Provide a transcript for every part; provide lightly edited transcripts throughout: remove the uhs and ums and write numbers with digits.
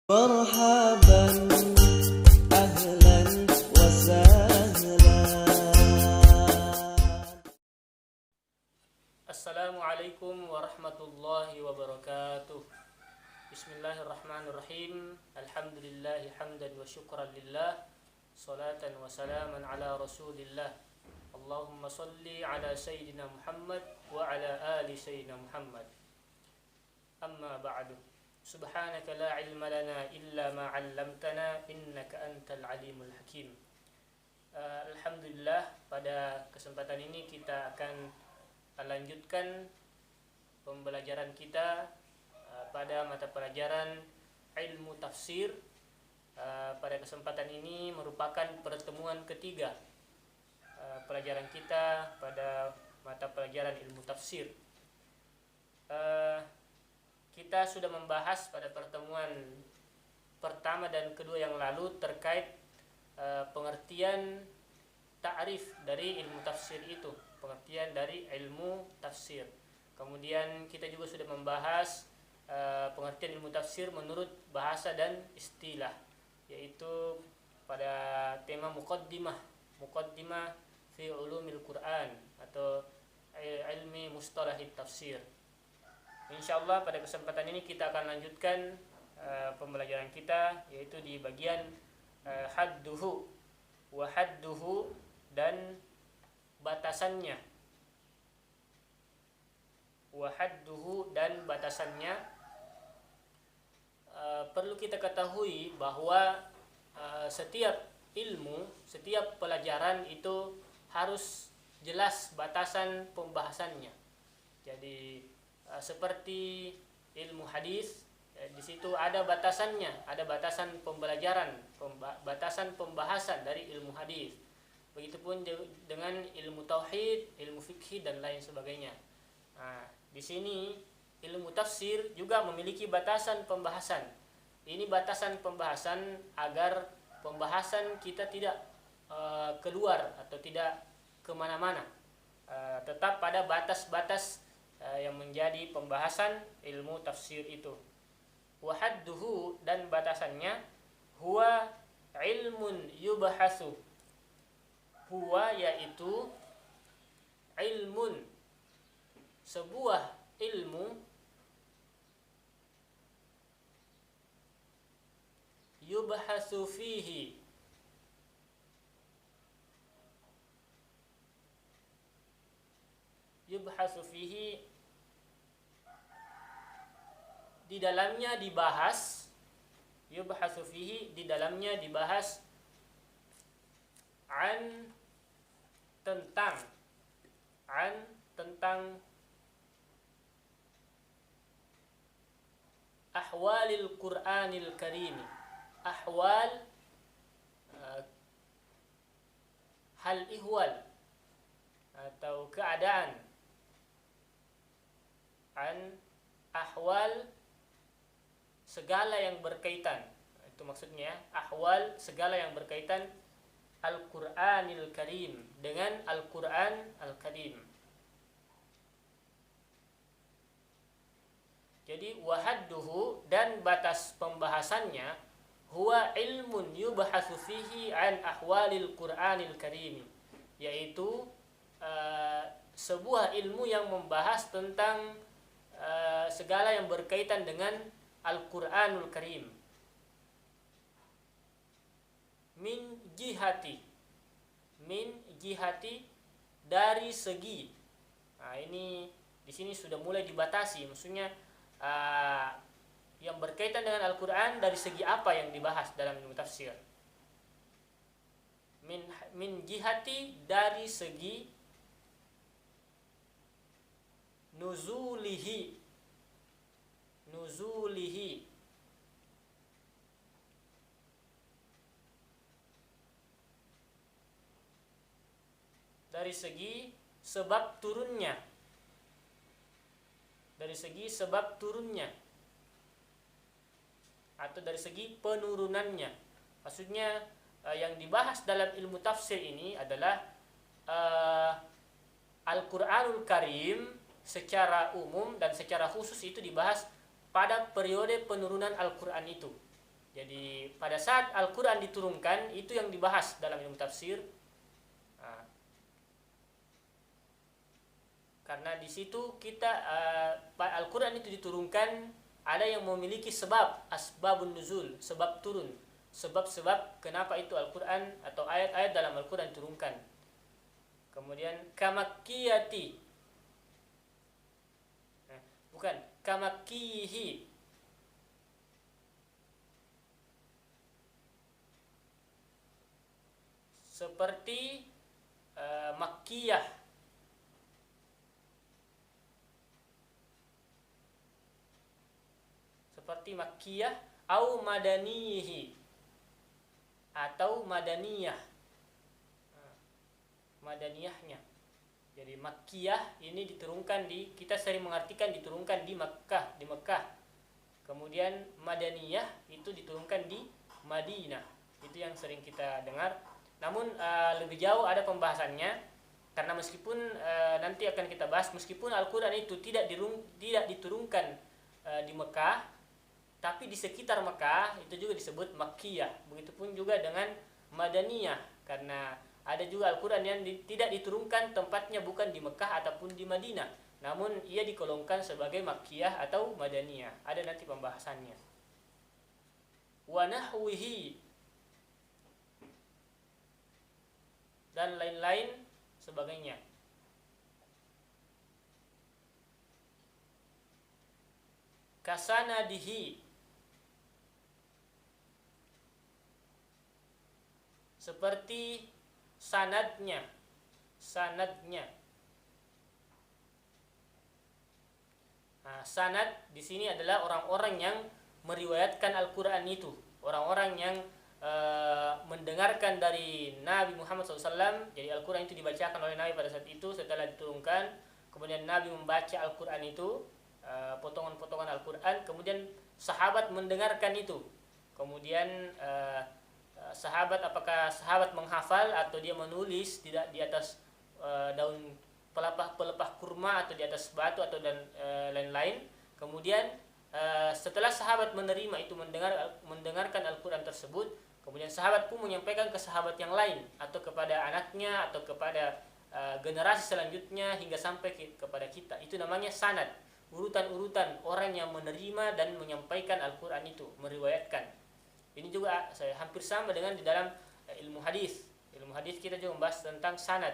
مرحبا أهلا وسهلا. Assalamualaikum warahmatullahi wabarakatuh. Bismillahirrahmanirrahim. Alhamdulillahi hamdan wa syukran lillah. Salatan wa salaman ala rasulillah. Allahumma salli ala sayyidina Muhammad wa ala ali sayyidina Muhammad. Amma ba'du. Subhanaka la ilma lana illa ma 'allamtana innaka antal alimul hakim. Alhamdulillah, pada kesempatan ini kita akan lanjutkan pembelajaran kita pada mata pelajaran ilmu tafsir. Pada kesempatan ini merupakan pertemuan ketiga pelajaran kita pada mata pelajaran ilmu tafsir. Kita sudah membahas pada pertemuan pertama dan kedua yang lalu terkait pengertian ta'rif dari ilmu tafsir itu, pengertian dari ilmu tafsir. Kemudian kita juga sudah membahas pengertian ilmu tafsir menurut bahasa dan istilah, yaitu pada tema muqaddimah fi ulumil Quran atau ilmi mustalahit tafsir. Insyaallah pada kesempatan ini kita akan lanjutkan pembelajaran kita, yaitu di bagian hadduhu wa hadduhu dan batasannya. Wa hadduhu dan batasannya. Perlu kita ketahui bahwa setiap ilmu, setiap pelajaran itu harus jelas batasan pembahasannya. Jadi seperti ilmu hadis, di situ ada batasannya, ada batasan pembelajaran, batasan pembahasan dari ilmu hadis. Begitupun dengan ilmu tauhid, ilmu fikih dan lain sebagainya. Nah, di sini ilmu tafsir juga memiliki batasan pembahasan. Ini batasan pembahasan agar pembahasan kita tidak keluar atau tidak kemana-mana, tetap pada batas-batas yang menjadi pembahasan ilmu tafsir itu. Wa hadduhu dan batasannya, huwa ilmun yubahasu. Huwa yaitu ilmun, sebuah ilmu, yubahasu fihi, yubhasu fihi, di dalamnya dibahas, yubhasu fihi, di dalamnya dibahas, an, tentang ahwalil Qur'anil Karim. Ahwal, hal ihwal atau keadaan. An, ahwal, segala yang berkaitan. Itu maksudnya, ahwal, segala yang berkaitan Al-Qur'anil Karim, dengan Al-Qur'an Al-Karim. Jadi wahadduhu dan batas pembahasannya, huwa ilmun yubahasu fihi an ahwalil Qur'anil Karim, yaitu sebuah ilmu yang membahas tentang segala yang berkaitan dengan Al-Qur'anul Karim. Min jihati, dari segi. Nah, ini di sini sudah mulai dibatasi, maksudnya yang berkaitan dengan Al-Qur'an dari segi apa yang dibahas dalam ilmu tafsir. Min jihati, dari segi nuzulihi, dari segi sebab turunnya, atau dari segi penurunannya. Maksudnya yang dibahas dalam ilmu tafsir ini adalah Al-Qur'anul Karim secara umum dan secara khusus itu dibahas pada periode penurunan Al-Quran itu. Jadi pada saat Al-Quran diturunkan, itu yang dibahas dalam ilmu tafsir. Karena di situ kita Al-Quran itu diturunkan, ada yang memiliki sebab, asbabun nuzul, sebab turun, sebab-sebab kenapa itu Al-Quran atau ayat-ayat dalam Al-Quran diturunkan. Kemudian kamakkiyati, bukan kamakkihi, seperti Makkiyah, seperti Makkiyah, au Madanihi, atau Madaniyah, Madaniyahnya. Jadi Makkiyah ini diturunkan kita sering mengartikan diturunkan di Mekah. Kemudian Madaniyah itu diturunkan di Madinah. Itu yang sering kita dengar. Namun lebih jauh ada pembahasannya, karena meskipun nanti akan kita bahas, meskipun Al-Quran itu tidak diturunkan di Mekah, tapi di sekitar Mekah itu juga disebut Makkiyah. Begitupun juga dengan Madaniyah, karena ada juga Al-Quran yang tidak diturunkan tempatnya bukan di Mekah ataupun di Madinah, namun ia dikolongkan sebagai Makkiyah atau Madaniyah. Ada nanti pembahasannya. Wa nahwihi, dan lain-lain sebagainya. Kasanadihi, seperti sanadnya. Sanad di sini adalah orang-orang yang meriwayatkan Al-Quran itu, orang-orang yang mendengarkan dari Nabi Muhammad SAW. Jadi Al-Quran itu dibacakan oleh Nabi pada saat itu setelah diturunkan. Kemudian Nabi membaca Al-Quran itu, potongan-potongan Al-Quran. Kemudian sahabat mendengarkan itu. Kemudian sahabat, apakah sahabat menghafal atau dia menulis tidak di atas daun pelepah kurma atau di atas batu atau dan lain-lain. Kemudian setelah sahabat menerima itu, mendengarkan Al-Quran tersebut, kemudian sahabat pun menyampaikan ke sahabat yang lain atau kepada anaknya atau kepada generasi selanjutnya hingga sampai kepada kita. Itu namanya sanad, urutan-urutan orang yang menerima dan menyampaikan Al-Quran itu, meriwayatkan. Ini juga hampir sama dengan di dalam ilmu hadis. Ilmu hadis kita juga membahas tentang sanad.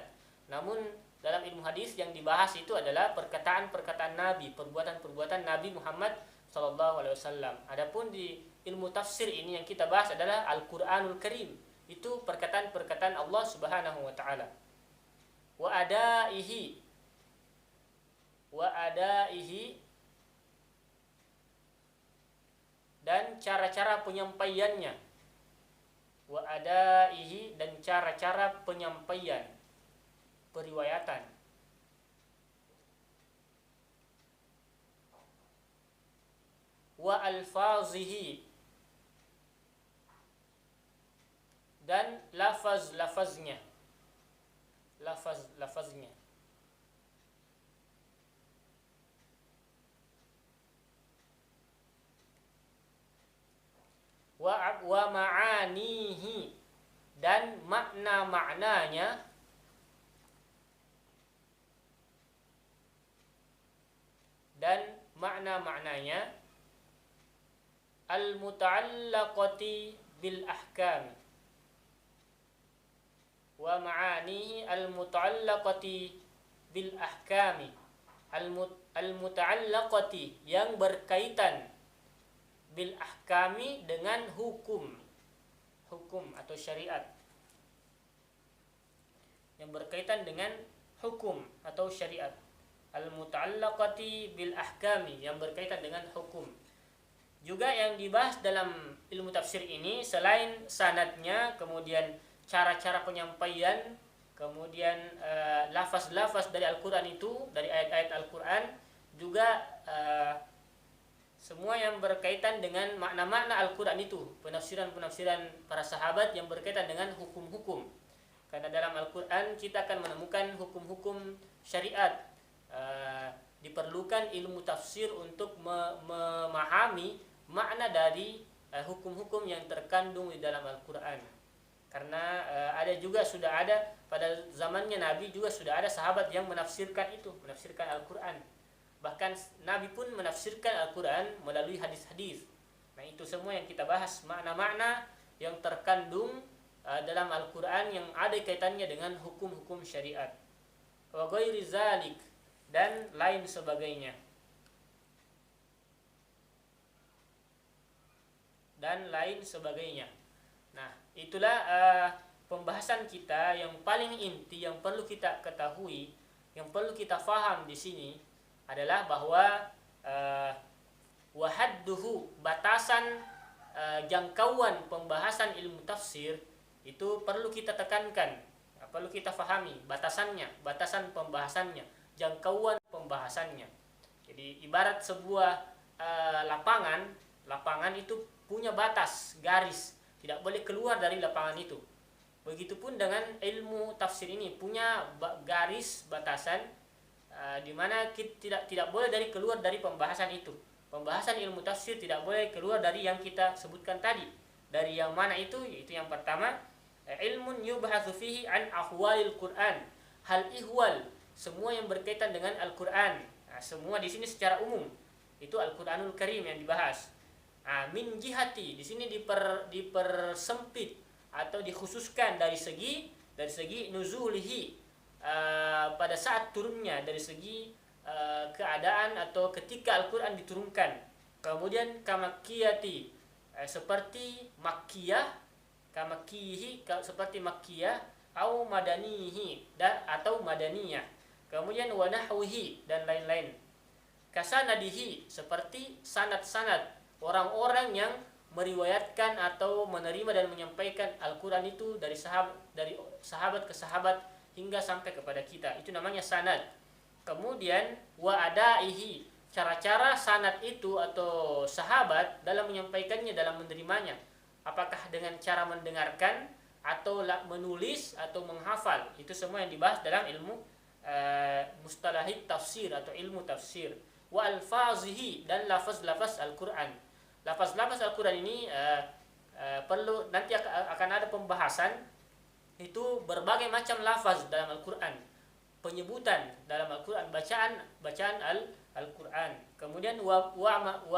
Namun dalam ilmu hadis yang dibahas itu adalah perkataan-perkataan Nabi, perbuatan-perbuatan Nabi Muhammad SAW. Adapun di ilmu tafsir ini yang kita bahas adalah Al-Quranul Karim. Itu perkataan-perkataan Allah Subhanahu wa Ta'ala. Wa adaihi, dan cara-cara penyampaiannya. Wa adaihi, dan cara-cara penyampaian, periwayatan. Wa alfazihi, dan lafaz-lafaznya. Wa ma'anihi, dan makna-maknanya. Al-muta'allaqati bil ahkam. Wa ma'anihi al-muta'allaqati bil ahkami. Al-muta'allaqati, yang berkaitan, bil ahkami, dengan hukum atau syariat, yang berkaitan dengan hukum atau syariat. Al-muta'allaqati bil ahkami, yang berkaitan dengan hukum. Juga yang dibahas dalam ilmu tafsir ini, selain sanadnya, kemudian cara-cara penyampaian, kemudian lafaz-lafaz dari Al-Quran itu, dari ayat-ayat Al-Quran, juga semua yang berkaitan dengan makna-makna Al-Quran itu, penafsiran-penafsiran para sahabat yang berkaitan dengan hukum-hukum. Karena dalam Al-Quran kita akan menemukan hukum-hukum syariat. Diperlukan ilmu tafsir untuk memahami makna dari hukum-hukum yang terkandung di dalam Al-Quran. Karena ada juga, sudah ada pada zamannya Nabi juga sudah ada sahabat yang menafsirkan itu, menafsirkan Al-Quran. Bahkan Nabi pun menafsirkan Al-Quran melalui hadis-hadis. Nah, itu semua yang kita bahas, makna-makna yang terkandung dalam Al-Quran yang ada kaitannya dengan hukum-hukum syariat. Wa ghairi zalik, dan lain sebagainya. Dan lain sebagainya. Nah, itulah pembahasan kita yang paling inti yang perlu kita ketahui, yang perlu kita faham di sini adalah bahwa wahadduhu, batasan jangkauan pembahasan ilmu tafsir itu perlu kita tekankan, perlu kita fahami batasannya, batasan pembahasannya, jangkauan pembahasannya. Jadi ibarat sebuah lapangan itu punya batas, garis, tidak boleh keluar dari lapangan itu. Begitupun dengan ilmu tafsir ini punya garis, batasan, di mana kita tidak boleh keluar dari pembahasan itu. Pembahasan ilmu tafsir tidak boleh keluar dari yang kita sebutkan tadi. Dari yang mana itu? Yaitu yang pertama, ilmun yubhatsu fihi an ahwalil Qur'an. Hal ihwal, semua yang berkaitan dengan Al-Qur'an. Nah, semua di sini secara umum. Itu Al-Qur'anul Karim yang dibahas. Min jihati, di sini dipersempit atau dikhususkan dari segi nuzulihi, pada saat turunnya, dari segi keadaan atau ketika Al-Quran diturunkan. Kemudian kamakiyati, seperti makkiyah, kamakihi, seperti makkiyah, atau madanihi, atau madaniyah. Kemudian wanahwihi, dan lain-lain. Kasanadihi, seperti sanad-sanad orang-orang yang meriwayatkan atau menerima dan menyampaikan Al-Quran itu dari sahabat ke sahabat hingga sampai kepada kita. Itu namanya sanad. Kemudian wa adaihi, cara-cara sanad itu atau sahabat dalam menyampaikannya, dalam menerimanya. Apakah dengan cara mendengarkan atau menulis atau menghafal. Itu semua yang dibahas dalam ilmu mustalahit tafsir atau ilmu tafsir. Wa alfazihi, dan lafaz-lafaz Al-Quran. Lafaz-lafaz Al-Quran ini perlu nanti akan ada pembahasan. Itu berbagai macam lafaz dalam Al-Quran, penyebutan dalam Al-Quran, bacaan Al-Quran. Kemudian wa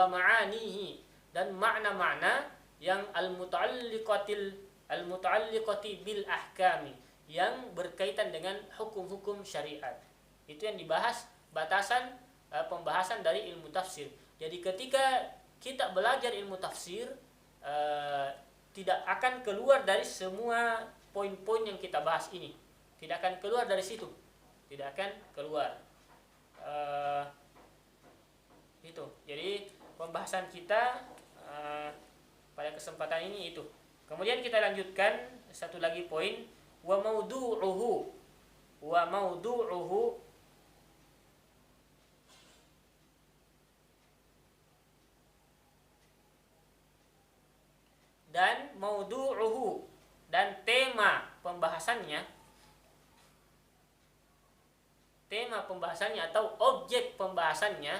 ma'anihi, dan makna-makna yang al-muta'alliqati bil ahkami, yang berkaitan dengan hukum-hukum syariat. Itu yang dibahas, batasan pembahasan dari ilmu tafsir. Jadi ketika kita belajar ilmu tafsir, tidak akan keluar dari semua poin-poin yang kita bahas ini. Tidak akan keluar dari situ. Tidak akan keluar. Itu. Jadi pembahasan kita pada kesempatan ini itu. Kemudian kita lanjutkan satu lagi poin, wa maudu'uhu. Wa maudu'uhu, dan maudu'uhu, dan tema pembahasannya atau objek pembahasannya.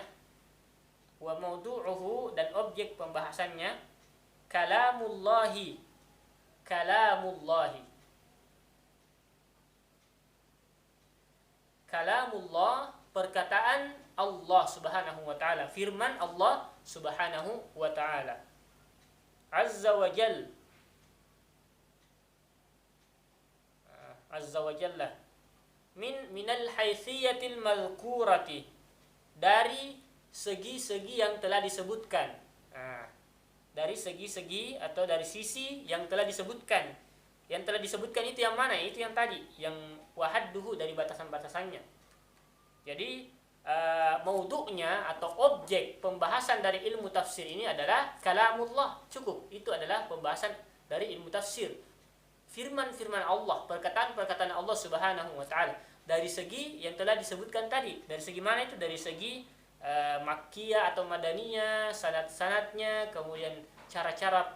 Wa maudu'uhu, dan objek pembahasannya kalamullahi, kalamullah, perkataan Allah Subhanahu wa taala, firman Allah Subhanahu wa taala. Azza wa Jalla, Azza wa Jalla, minal haithiyatil mazkurati, dari segi-segi yang telah disebutkan. Dari segi-segi atau dari sisi yang telah disebutkan. Yang telah disebutkan itu yang mana? Itu yang tadi, yang wahadduhu, dari batasan-batasannya. Jadi maudhu'nya atau objek pembahasan dari ilmu tafsir ini adalah kalamullah. Cukup, itu adalah pembahasan dari ilmu tafsir. Firman-firman Allah, perkataan-perkataan Allah Subhanahu wa taala, dari segi yang telah disebutkan tadi. Dari segi mana itu? Dari segi makkiyah atau madaniyah, sanad-sanadnya, kemudian cara-cara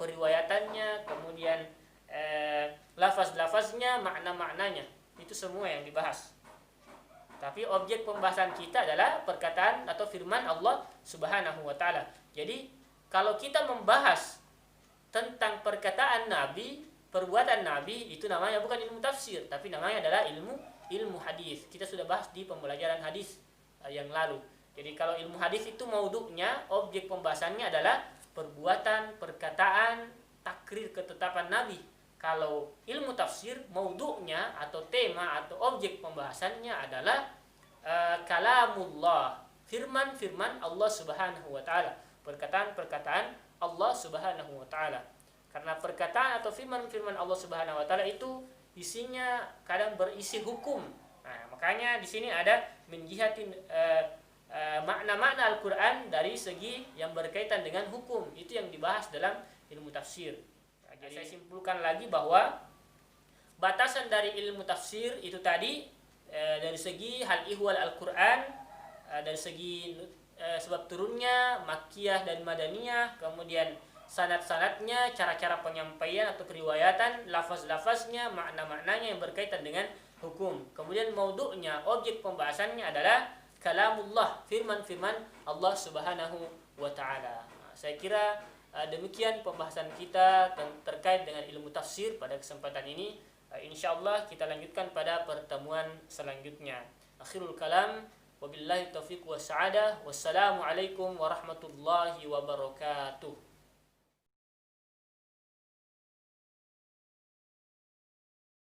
periwayatannya, kemudian lafaz-lafaznya, makna-maknanya. Itu semua yang dibahas. Tapi objek pembahasan kita adalah perkataan atau firman Allah Subhanahu wa taala. Jadi kalau kita membahas tentang perkataan Nabi, perbuatan Nabi, itu namanya bukan ilmu tafsir, tapi namanya adalah ilmu hadis. Kita sudah bahas di pembelajaran hadis yang lalu. Jadi kalau ilmu hadis itu maudhu'nya, objek pembahasannya adalah perbuatan, perkataan, takrir ketetapan Nabi. Kalau ilmu tafsir, maudhu'nya atau tema atau objek pembahasannya adalah kalamullah, firman-firman Allah Subhanahu wa taala, perkataan-perkataan Allah Subhanahu wa taala. Karena perkataan atau firman-firman Allah Subhanahu wa taala itu isinya kadang berisi hukum. Nah, makanya di sini ada min jihatin makna-makna Al-Qur'an dari segi yang berkaitan dengan hukum. Itu yang dibahas dalam ilmu tafsir. Nah, jadi saya simpulkan lagi bahwa batasan dari ilmu tafsir itu tadi dari segi hal ihwal Al-Qur'an, dari segi sebab turunnya, makkiyah dan madaniyah, kemudian sanad-sanadnya, cara-cara penyampaian atau periwayatan, lafaz-lafaznya, makna-maknanya yang berkaitan dengan hukum. Kemudian maudhu'nya, objek pembahasannya adalah kalamullah, firman-firman Allah Subhanahu wa taala. Saya kira demikian pembahasan kita terkait dengan ilmu tafsir pada kesempatan ini. Insyaallah kita lanjutkan pada pertemuan selanjutnya. Akhirul kalam, wabillahi taufiq wa sa'adah. Wassalamualaikum warahmatullahi wabarakatuh.